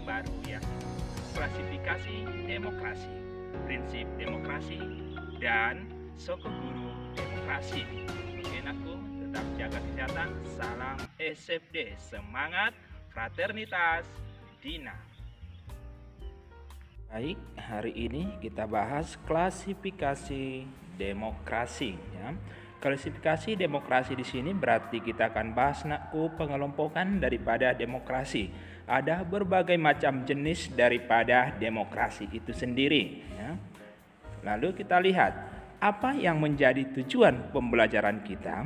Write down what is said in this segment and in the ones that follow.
baru yaitu klasifikasi demokrasi, prinsip demokrasi, dan Sokoguru demokrasi. Oke anakku, tetap jaga kesehatan. Salam SFD, semangat, fraternitas, Dina. Baik, hari ini kita bahas klasifikasi demokrasi ya. Klasifikasi demokrasi di sini berarti kita akan bahas nakku pengelompokan daripada demokrasi. Ada berbagai macam jenis daripada demokrasi itu sendiri ya. Lalu kita lihat apa yang menjadi tujuan pembelajaran kita.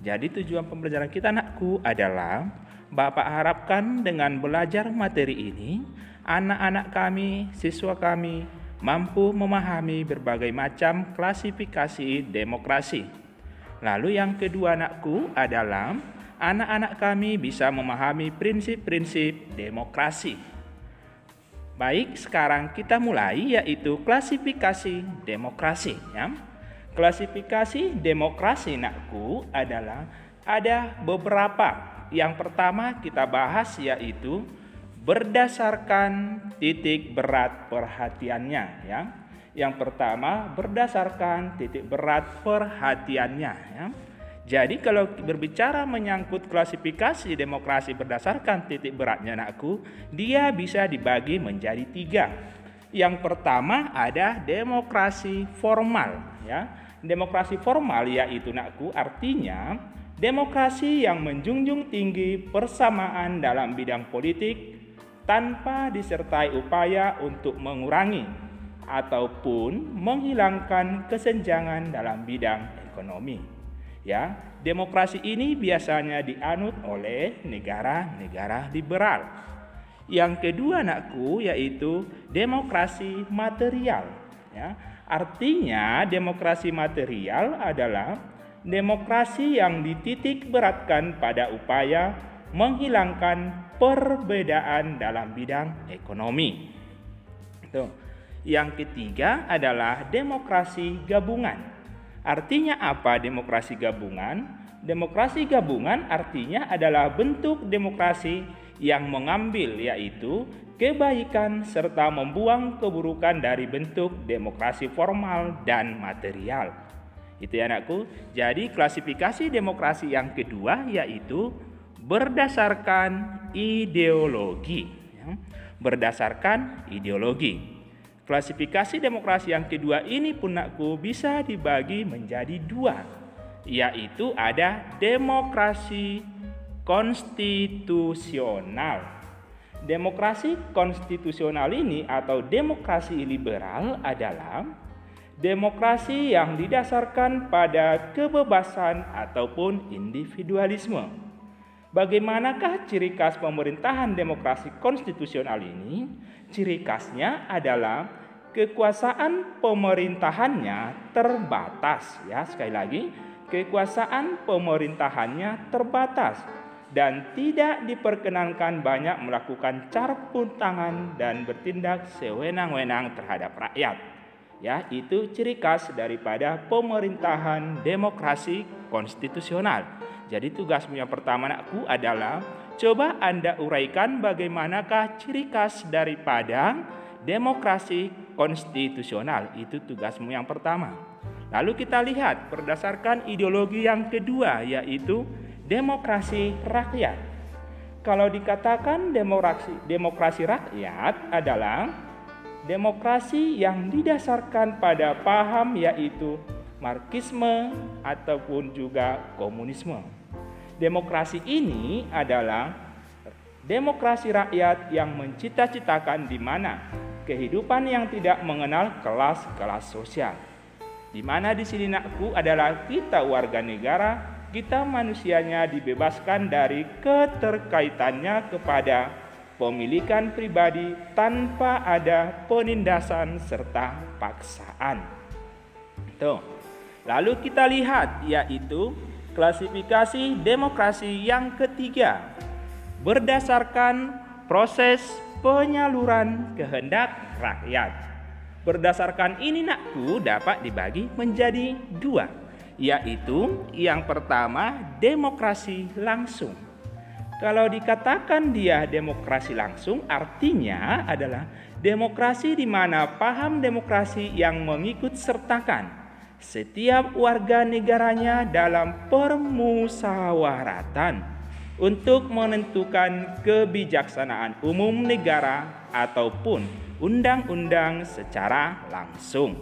Jadi tujuan pembelajaran kita nakku adalah Bapak harapkan dengan belajar materi ini, anak-anak kami, siswa kami mampu memahami berbagai macam klasifikasi demokrasi. Lalu yang kedua anakku adalah anak-anak kami bisa memahami prinsip-prinsip demokrasi. Baik, sekarang kita mulai yaitu klasifikasi demokrasi ya. Klasifikasi demokrasi anakku adalah ada beberapa. Yang pertama kita bahas yaitu berdasarkan titik berat perhatiannya ya. Yang pertama berdasarkan titik berat perhatiannya ya. Jadi kalau berbicara menyangkut klasifikasi demokrasi berdasarkan titik beratnya anakku, dia bisa dibagi menjadi 3. Yang pertama ada demokrasi formal ya. Demokrasi formal yaitu anakku artinya demokrasi yang menjunjung tinggi persamaan dalam bidang politik tanpa disertai upaya untuk mengurangi ataupun menghilangkan kesenjangan dalam bidang ekonomi. Ya, demokrasi ini biasanya dianut oleh negara-negara liberal. Yang kedua anakku yaitu demokrasi material. Ya, artinya demokrasi material adalah demokrasi yang dititik beratkan pada upaya menghilangkan perbedaan dalam bidang ekonomi. Tuh. Yang ketiga adalah demokrasi gabungan. Artinya apa demokrasi gabungan? Demokrasi gabungan artinya adalah bentuk demokrasi yang mengambil yaitu kebaikan serta membuang keburukan dari bentuk demokrasi formal dan material. Itu ya anakku. Jadi klasifikasi demokrasi yang kedua yaitu berdasarkan ideologi ya. Berdasarkan ideologi. Klasifikasi demokrasi yang kedua ini pun anakku bisa dibagi menjadi 2, yaitu ada demokrasi konstitusional. Demokrasi konstitusional ini atau demokrasi liberal adalah demokrasi yang didasarkan pada kebebasan ataupun individualisme. Bagaimanakah ciri khas pemerintahan demokrasi konstitusional ini? Ciri khasnya adalah kekuasaan pemerintahannya terbatas ya. Sekali lagi, kekuasaan pemerintahannya terbatas dan tidak diperkenankan banyak melakukan campur tangan dan bertindak sewenang-wenang terhadap rakyat. Ya, itu ciri khas daripada pemerintahan demokrasi konstitusional. Jadi tugasmu yang pertama anakku adalah coba Anda uraikan bagaimanakah ciri khas daripada demokrasi konstitusional. Itu tugasmu yang pertama. Lalu kita lihat berdasarkan ideologi yang kedua yaitu demokrasi rakyat. Kalau dikatakan demokrasi rakyat adalah demokrasi yang didasarkan pada paham yaitu Marxisme ataupun juga komunisme. Demokrasi ini adalah demokrasi rakyat yang mencita-citakan di mana kehidupan yang tidak mengenal kelas-kelas sosial. Di mana di sini nakku adalah kita warga negara, kita manusianya dibebaskan dari keterkaitannya kepada pemilikan pribadi tanpa ada penindasan serta paksaan. Tuh. Lalu kita lihat yaitu klasifikasi demokrasi yang ketiga berdasarkan proses penyaluran kehendak rakyat. Berdasarkan ini nakku dapat dibagi menjadi 2, yaitu yang pertama demokrasi langsung. Kalau dikatakan dia demokrasi langsung, artinya adalah demokrasi di mana paham demokrasi yang mengikut sertakan setiap warga negaranya dalam permusawaratan untuk menentukan kebijaksanaan umum negara ataupun undang-undang secara langsung.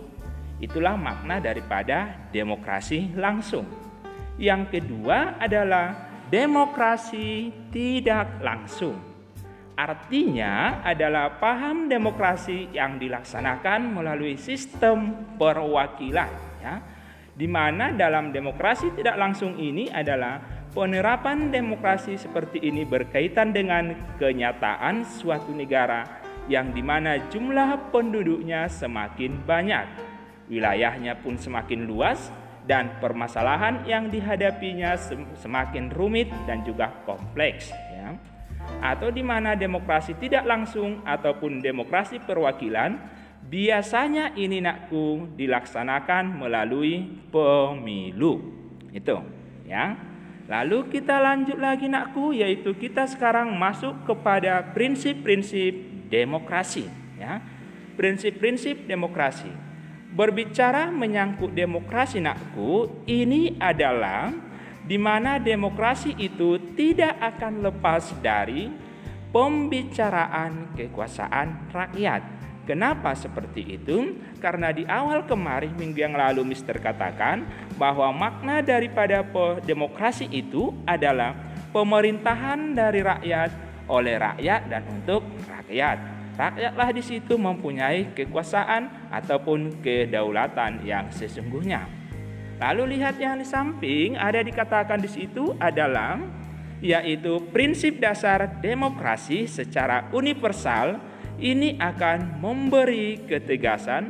Itulah makna daripada demokrasi langsung. Yang kedua adalah demokrasi tidak langsung. Artinya adalah paham demokrasi yang dilaksanakan melalui sistem perwakilan, ya. Di mana dalam demokrasi tidak langsung ini adalah penerapan demokrasi seperti ini berkaitan dengan kenyataan suatu negara yang di mana jumlah penduduknya semakin banyak, wilayahnya pun semakin luas, dan permasalahan yang dihadapinya semakin rumit dan juga kompleks, ya. Atau di mana demokrasi tidak langsung ataupun demokrasi perwakilan biasanya ini nakku dilaksanakan melalui pemilu. Itu, ya. Lalu kita lanjut lagi nakku, yaitu kita sekarang masuk kepada prinsip-prinsip demokrasi, ya. Prinsip-prinsip demokrasi. Berbicara menyangkut demokrasi nakku, ini adalah di mana demokrasi itu tidak akan lepas dari pembicaraan kekuasaan rakyat. Kenapa seperti itu? Karena di awal kemarin minggu yang lalu Mister katakan bahwa makna daripada demokrasi itu adalah pemerintahan dari rakyat, oleh rakyat dan untuk rakyat. Rakyatlah di situ mempunyai kekuasaan ataupun kedaulatan yang sesungguhnya. Lalu lihat yang di samping ada dikatakan di situ adalah yaitu prinsip dasar demokrasi secara universal ini akan memberi ketegasan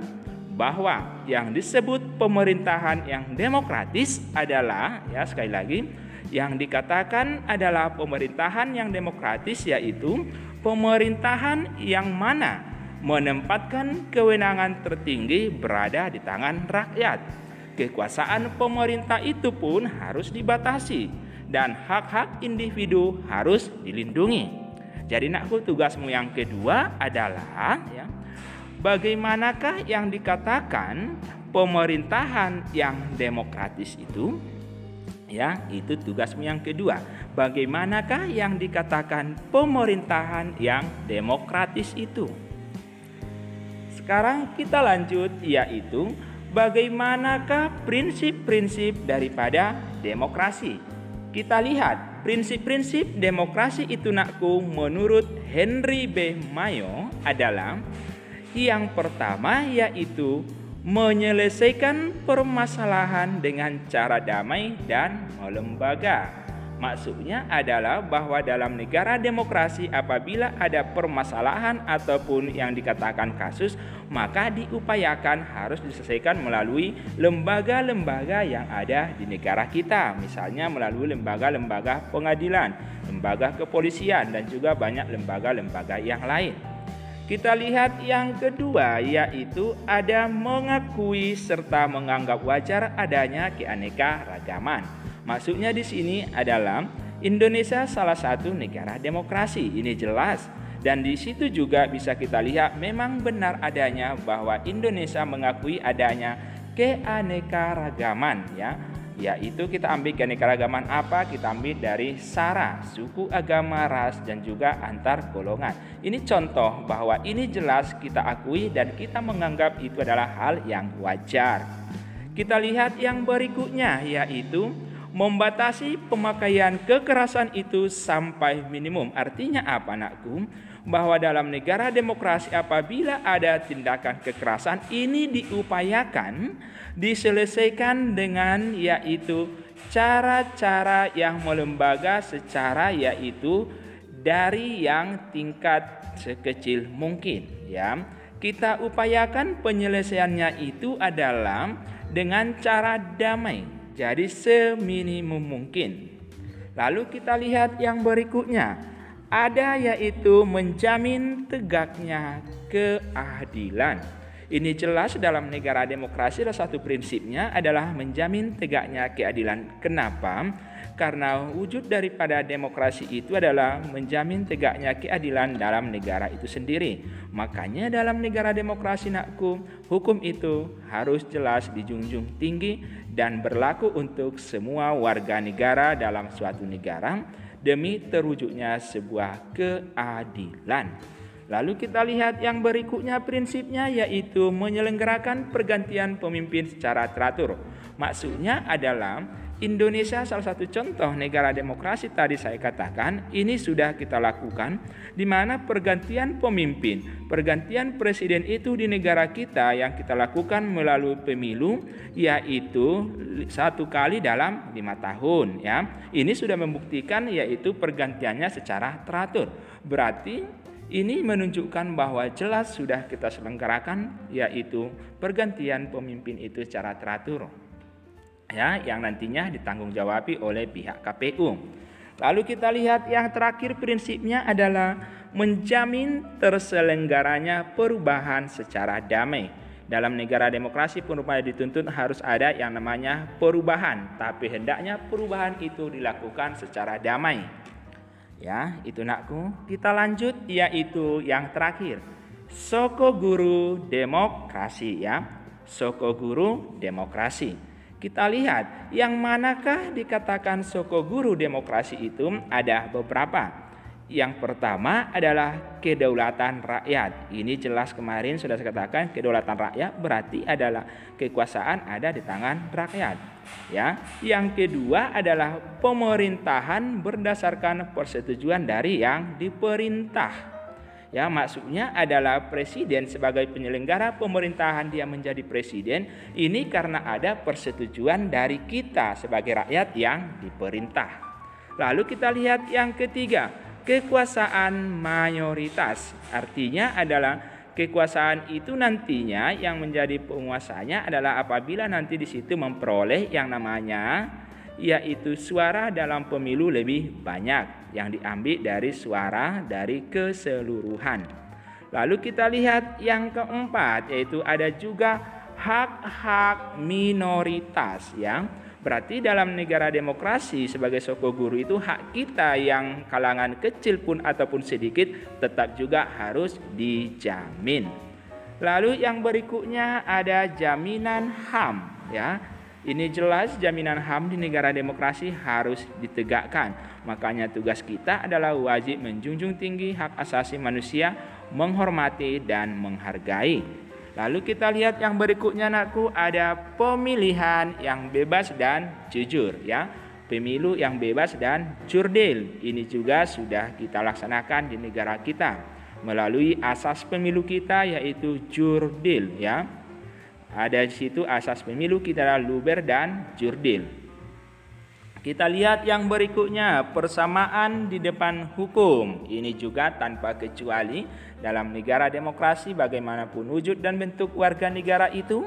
bahwa yang disebut pemerintahan yang demokratis adalah, ya sekali lagi, yang dikatakan adalah pemerintahan yang demokratis yaitu pemerintahan yang mana menempatkan kewenangan tertinggi berada di tangan rakyat. Kekuasaan pemerintah itu pun harus dibatasi dan hak-hak individu harus dilindungi. Jadi nakku, tugasmu yang kedua adalah, ya, bagaimanakah yang dikatakan pemerintahan yang demokratis itu? Ya, itu tugasmu yang kedua. Bagaimanakah yang dikatakan pemerintahan yang demokratis itu? Sekarang kita lanjut, yaitu bagaimanakah prinsip-prinsip daripada demokrasi. Kita lihat prinsip-prinsip demokrasi itu nakku menurut Henry B. Mayo adalah yang pertama yaitu menyelesaikan permasalahan dengan cara damai dan melembaga. Maksudnya adalah bahwa dalam negara demokrasi apabila ada permasalahan ataupun yang dikatakan kasus, maka diupayakan harus diselesaikan melalui lembaga-lembaga yang ada di negara kita. Misalnya melalui lembaga-lembaga pengadilan, lembaga kepolisian, dan juga banyak lembaga-lembaga yang lain. Kita lihat yang kedua yaitu ada mengakui serta menganggap wajar adanya keanekaragaman. Maksudnya di sini adalah Indonesia salah satu negara demokrasi, ini jelas. Dan di situ juga bisa kita lihat memang benar adanya bahwa Indonesia mengakui adanya keanekaragaman, ya. Yaitu kita ambil keanekaragaman apa? Kita ambil dari sara, suku, agama, ras, dan juga antar golongan. Ini contoh bahwa ini jelas kita akui dan kita menganggap itu adalah hal yang wajar. Kita lihat yang berikutnya yaitu membatasi pemakaian kekerasan itu sampai minimum. Artinya apa nakku? Bahwa dalam negara demokrasi apabila ada tindakan kekerasan ini diupayakan diselesaikan dengan yaitu cara-cara yang melembaga secara yaitu dari yang tingkat sekecil mungkin, ya. Kita upayakan penyelesaiannya itu adalah dengan cara damai, jadi seminimum mungkin. Lalu kita lihat yang berikutnya, ada yaitu menjamin tegaknya keadilan. Ini jelas dalam negara demokrasi salah satu prinsipnya adalah menjamin tegaknya keadilan. Kenapa? Karena wujud daripada demokrasi itu adalah menjamin tegaknya keadilan dalam negara itu sendiri. Makanya dalam negara demokrasi nakku, hukum itu harus jelas dijunjung tinggi dan berlaku untuk semua warga negara dalam suatu negara demi terwujudnya sebuah keadilan. Lalu kita lihat yang berikutnya prinsipnya, yaitu menyelenggarakan pergantian pemimpin secara teratur. Maksudnya adalah Indonesia salah satu contoh negara demokrasi tadi saya katakan, ini sudah kita lakukan, di mana pergantian pemimpin, pergantian presiden itu di negara kita yang kita lakukan melalui pemilu, yaitu 1 kali dalam 5 tahun. Ya, ini sudah membuktikan yaitu pergantiannya secara teratur. Berarti ini menunjukkan bahwa jelas sudah kita selenggarakan, yaitu pergantian pemimpin itu secara teratur, ya, yang nantinya ditanggungjawab oleh pihak KPU. Lalu kita lihat yang terakhir prinsipnya adalah menjamin terselenggaranya perubahan secara damai. Dalam negara demokrasi perubahan dituntut harus ada yang namanya perubahan, tapi hendaknya perubahan itu dilakukan secara damai. Ya, itu nakku. Kita lanjut, yaitu yang terakhir, Sokoguru demokrasi, ya. Sokoguru demokrasi. Kita lihat yang manakah dikatakan Sokoguru demokrasi itu, ada beberapa. Yang pertama adalah kedaulatan rakyat. Ini jelas kemarin sudah saya katakan, kedaulatan rakyat berarti adalah kekuasaan ada di tangan rakyat. Ya, yang kedua adalah pemerintahan berdasarkan persetujuan dari yang diperintah. Ya, maksudnya adalah presiden sebagai penyelenggara pemerintahan dia menjadi presiden ini karena ada persetujuan dari kita sebagai rakyat yang diperintah. Lalu kita lihat yang ketiga, kekuasaan mayoritas. Artinya adalah kekuasaan itu nantinya yang menjadi penguasanya adalah apabila nanti di situ memperoleh yang namanya yaitu suara dalam pemilu lebih banyak yang diambil dari suara dari keseluruhan. Lalu kita lihat yang keempat, yaitu ada juga hak-hak minoritas, ya. Berarti dalam negara demokrasi sebagai Sokoguru itu hak kita yang kalangan kecil pun ataupun sedikit tetap juga harus dijamin. Lalu yang berikutnya ada jaminan HAM, ya. Ini jelas jaminan HAM di negara demokrasi harus ditegakkan. Makanya tugas kita adalah wajib menjunjung tinggi hak asasi manusia, menghormati dan menghargai. Lalu kita lihat yang berikutnya nakku, ada pemilihan yang bebas dan jujur, ya. Pemilu yang bebas dan jurdil. Ini juga sudah kita laksanakan di negara kita melalui asas pemilu kita yaitu jurdil, ya. Ada di situ asas pemilu kita adalah luber dan jurdil. Kita lihat yang berikutnya, persamaan di depan hukum. Ini juga tanpa kecuali dalam negara demokrasi bagaimanapun wujud dan bentuk warga negara itu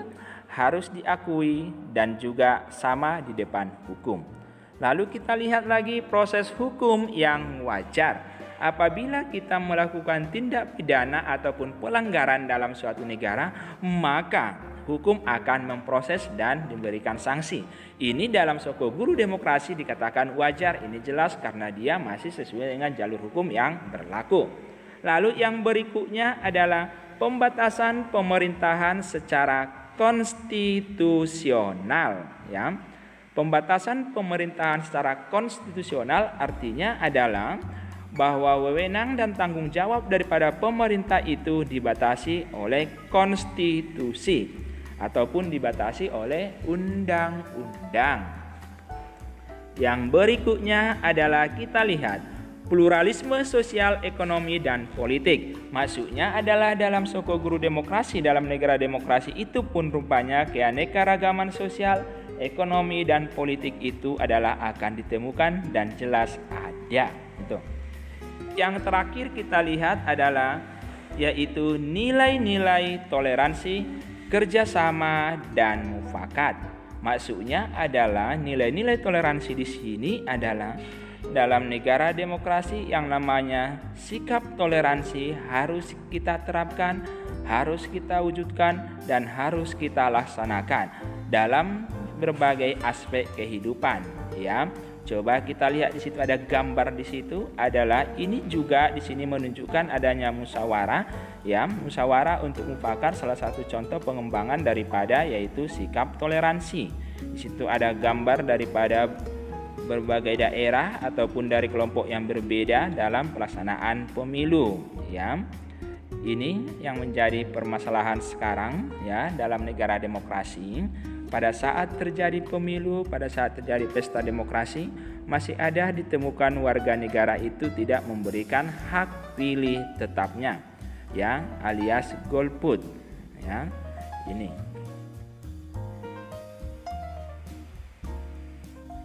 harus diakui dan juga sama di depan hukum. Lalu kita lihat lagi proses hukum yang wajar. Apabila kita melakukan tindak pidana ataupun pelanggaran dalam suatu negara, maka hukum akan memproses dan diberikan sanksi. Ini dalam Sokoguru demokrasi dikatakan wajar. Ini jelas karena dia masih sesuai dengan jalur hukum yang berlaku. Lalu yang berikutnya adalah pembatasan pemerintahan secara konstitusional, ya. Pembatasan pemerintahan secara konstitusional artinya adalah bahwa wewenang dan tanggung jawab daripada pemerintah itu dibatasi oleh konstitusi ataupun dibatasi oleh undang-undang. Yang berikutnya adalah kita lihat pluralisme sosial, ekonomi, dan politik. Maksudnya adalah dalam Sokoguru demokrasi, dalam negara demokrasi itu pun rupanya keanekaragaman sosial, ekonomi, dan politik itu adalah akan ditemukan dan jelas ada. Itu. Yang terakhir kita lihat adalah yaitu nilai-nilai toleransi, kerjasama, dan mufakat. Maksudnya adalah nilai-nilai toleransi di sini adalah dalam negara demokrasi yang namanya sikap toleransi harus kita terapkan, harus kita wujudkan, dan harus kita laksanakan dalam berbagai aspek kehidupan, ya. Coba kita lihat di situ ada gambar di situ adalah ini juga di sini menunjukkan adanya musyawarah ya, musyawarah untuk mufakat salah satu contoh pengembangan daripada yaitu sikap toleransi. Di situ ada gambar daripada berbagai daerah ataupun dari kelompok yang berbeda dalam pelaksanaan pemilu ya. Ini yang menjadi permasalahan sekarang ya dalam negara demokrasi. Pada saat terjadi pemilu, pada saat terjadi pesta demokrasi, masih ada ditemukan warga negara itu tidak memberikan hak pilih tetapnya, ya, alias golput, ya. Ini.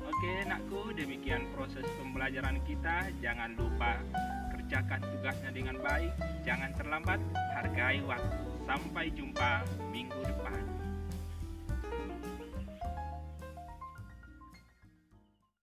Oke, nakku, demikian proses pembelajaran kita. Jangan lupa kerjakan tugasnya dengan baik, jangan terlambat, hargai waktu. Sampai jumpa minggu depan.